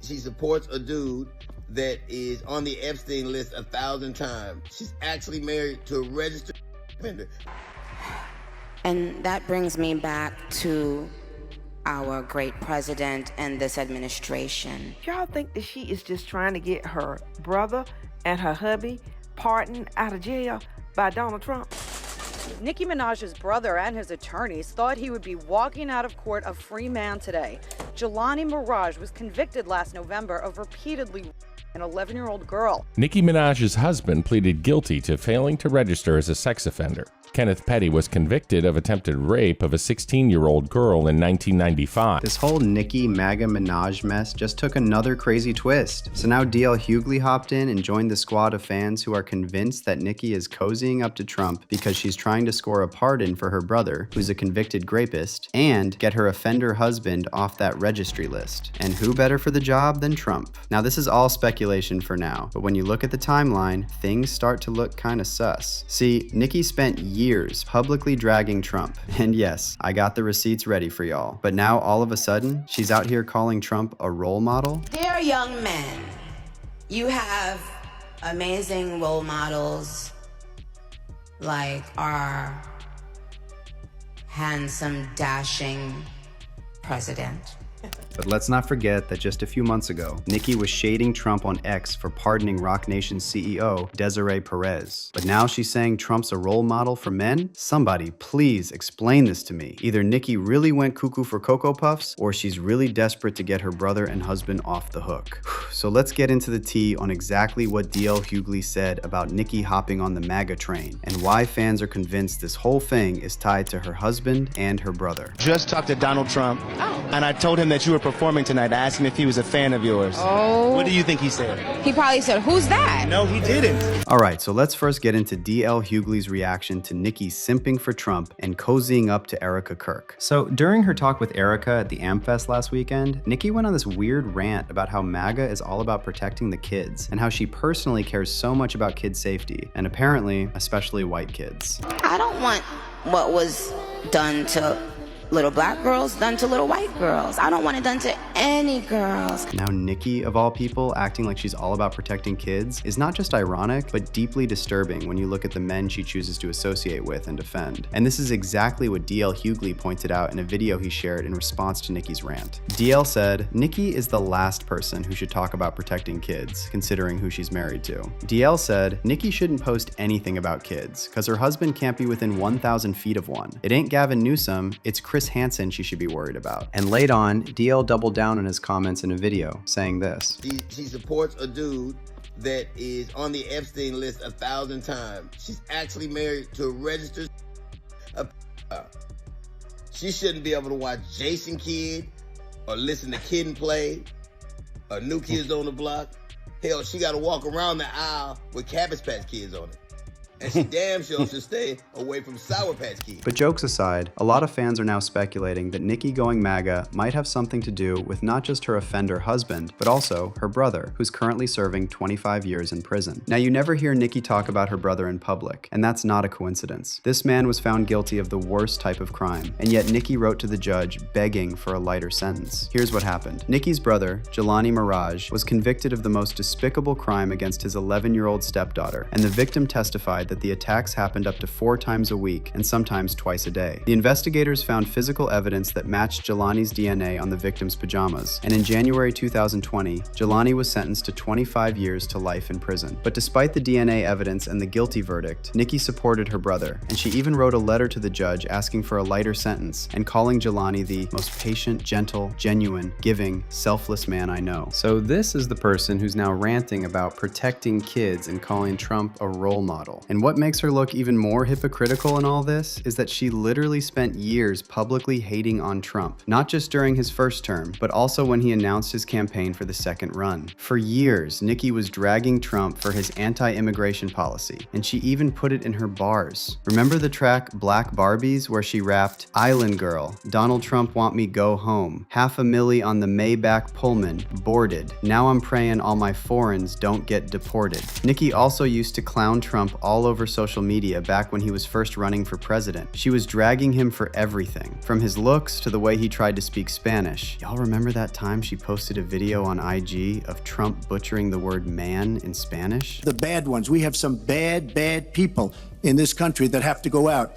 She supports a dude that is on the Epstein list 1,000 times. She's actually married to a registered offender. And that brings me back to our great president and this administration. Y'all think that she is just trying to get her brother and her hubby pardoned out of jail by Donald Trump? Nicki Minaj's brother and his attorneys thought he would be walking out of court a free man today. Jelani Mirage was convicted last November of repeatedly an 11-year-old girl. Nicki Minaj's husband pleaded guilty to failing to register as a sex offender. Kenneth Petty was convicted of attempted rape of a 16-year-old girl in 1995. This whole Nicki MAGA Minaj mess just took another crazy twist. So now DL Hughley hopped in and joined the squad of fans who are convinced that Nicki is cozying up to Trump because she's trying to score a pardon for her brother, who's a convicted grapist, and get her offender husband off that registry list. And who better for the job than Trump? Now this is all speculation for now, but when you look at the timeline, things start to look kinda sus. See, Nicki spent years publicly dragging Trump. And yes, I got the receipts ready for y'all. But now all of a sudden, she's out here calling Trump a role model? Dear young men, you have amazing role models like our handsome, dashing president. But let's not forget that just a few months ago, Nicki was shading Trump on X for pardoning Roc Nation's CEO, Desiree Perez. But now she's saying Trump's a role model for men? Somebody please explain this to me. Either Nicki really went cuckoo for Cocoa Puffs, or she's really desperate to get her brother and husband off the hook. So let's get into the tea on exactly what DL Hughley said about Nicki hopping on the MAGA train, and why fans are convinced this whole thing is tied to her husband and her brother. Just talked to Donald Trump, and I told him that you were performing tonight. I asked him if he was a fan of yours. Oh. What do you think he said? He probably said, "Who's that?" No, he didn't. Alright, so let's first get into DL Hughley's reaction to Nicki simping for Trump and cozying up to Erica Kirk. So during her talk with Erica at the AmFest last weekend, Nicki went on this weird rant about how MAGA is all about protecting the kids, and how she personally cares so much about kid safety, and apparently, especially white kids. I don't want what was done to little black girls done to little white girls. I don't want it done to any girls. Now Nicki, of all people, acting like she's all about protecting kids is not just ironic, but deeply disturbing when you look at the men she chooses to associate with and defend. And this is exactly what DL Hughley pointed out in a video he shared in response to Nicki's rant. DL said, Nicki is the last person who should talk about protecting kids, considering who she's married to. DL said, Nicki shouldn't post anything about kids, cause her husband can't be within 1,000 feet of one. It ain't Gavin Newsom, it's Chris Hansen she should be worried about. And late on, DL doubled down on his comments in a video, saying this. She supports a dude that is on the Epstein list 1,000 times. She's actually married to a registered She shouldn't be able to watch Jason Kidd or listen to Kid and Play or New Kids on the Block. Hell, she got to walk around the aisle with Cabbage Patch Kids on it. And she damn sure should stay away from Sour Patch Kids. But jokes aside, a lot of fans are now speculating that Nicki going MAGA might have something to do with not just her offender husband, but also her brother, who's currently serving 25 years in prison. Now, you never hear Nicki talk about her brother in public, and that's not a coincidence. This man was found guilty of the worst type of crime, and yet Nicki wrote to the judge begging for a lighter sentence. Here's what happened. Nicki's brother, Jelani Mirage, was convicted of the most despicable crime against his 11-year-old stepdaughter, and the victim testified that the attacks happened up to 4 times a week and sometimes twice a day. The investigators found physical evidence that matched Jelani's DNA on the victim's pajamas, and in January 2020, Jelani was sentenced to 25 years to life in prison. But despite the DNA evidence and the guilty verdict, Nicki supported her brother, and she even wrote a letter to the judge asking for a lighter sentence and calling Jelani the most patient, gentle, genuine, giving, selfless man I know. So this is the person who's now ranting about protecting kids and calling Trump a role model. And what makes her look even more hypocritical in all this is that she literally spent years publicly hating on Trump, not just during his first term, but also when he announced his campaign for the second run. For years, Nicki was dragging Trump for his anti-immigration policy, and she even put it in her bars. Remember the track Black Barbies, where she rapped, "Island Girl, Donald Trump want me go home, $500,000 on the Maybach Pullman, boarded, now I'm praying all my foreigns don't get deported." Nicki also used to clown Trump all all over social media back when he was first running for president. She was dragging him for everything, from his looks to the way he tried to speak Spanish. Y'all remember that time she posted a video on IG of Trump butchering the word man in Spanish? The bad ones. We have some bad people in this country that have to go out.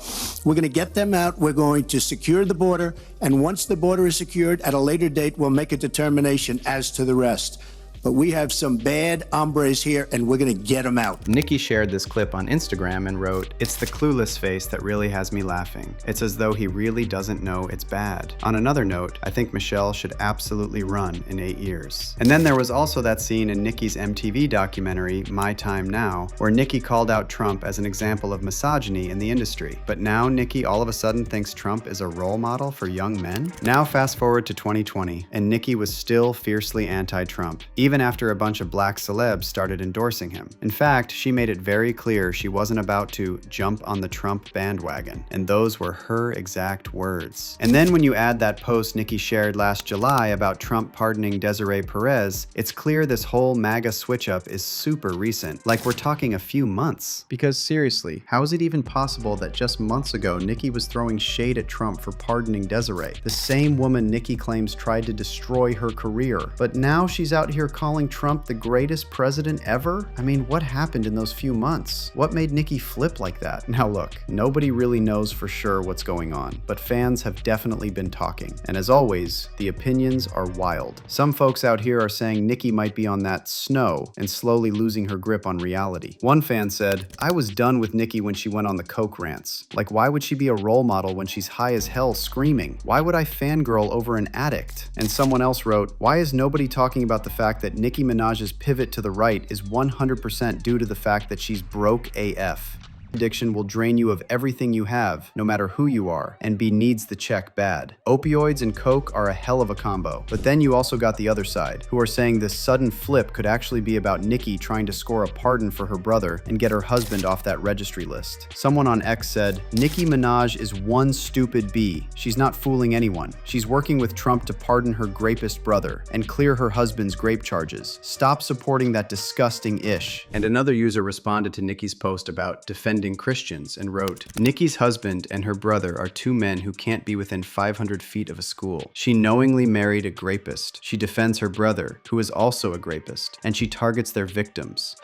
We're going to get them out. We're going to secure the border. And once the border is secured, at a later date, we'll make a determination as to the rest. But we have some bad hombres here, and we're going to get them out. Nicki shared this clip on Instagram and wrote, "It's the clueless face that really has me laughing. It's as though he really doesn't know it's bad." On another note, I think Michelle should absolutely run in 8 years. And then there was also that scene in Nicki's MTV documentary, My Time Now, where Nicki called out Trump as an example of misogyny in the industry. But now Nicki all of a sudden thinks Trump is a role model for young men? Now fast forward to 2020, and Nicki was still fiercely anti-Trump, even after a bunch of black celebs started endorsing him. In fact, she made it very clear she wasn't about to jump on the Trump bandwagon, and those were her exact words. And then when you add that post Nicki shared last July about Trump pardoning Desiree Perez, it's clear this whole MAGA switch-up is super recent, like we're talking a few months. Because seriously, how is it even possible that just months ago Nicki was throwing shade at Trump for pardoning Desiree, the same woman Nicki claims tried to destroy her career, but now she's out here calling Trump the greatest president ever? I mean, what happened in those few months? What made Nicki flip like that? Now look, nobody really knows for sure what's going on, but fans have definitely been talking. And as always, the opinions are wild. Some folks out here are saying Nicki might be on that snow and slowly losing her grip on reality. One fan said, "I was done with Nicki when she went on the coke rants. Like, why would she be a role model when she's high as hell screaming? Why would I fangirl over an addict?" And someone else wrote, "Why is nobody talking about the fact that Nicki Minaj's pivot to the right is 100% due to the fact that she's broke AF? Addiction will drain you of everything you have, no matter who you are, and B needs the check bad. Opioids and coke are a hell of a combo. But then you also got the other side, who are saying this sudden flip could actually be about Nicki trying to score a pardon for her brother and get her husband off that registry list." Someone on X said, "Nicki Minaj is one stupid bee. She's not fooling anyone. She's working with Trump to pardon her grapist brother and clear her husband's grape charges. Stop supporting that disgusting ish." And another user responded to Nicki's post about defending Christians and wrote, "Nicki's husband and her brother are two men who can't be within 500 feet of a school. She knowingly married a grapist. She defends her brother, who is also a grapist, and she targets their victims."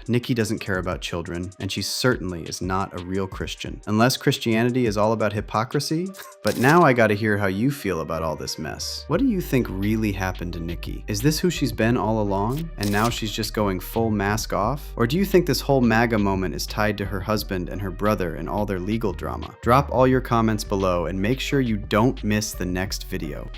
Nicki doesn't care about children, and she certainly is not a real Christian. Unless Christianity is all about hypocrisy? But now I gotta hear how you feel about all this mess. What do you think really happened to Nicki? Is this who she's been all along, and now she's just going full mask off? Or do you think this whole MAGA moment is tied to her husband and her brother and all their legal drama? Drop all your comments below and make sure you don't miss the next video.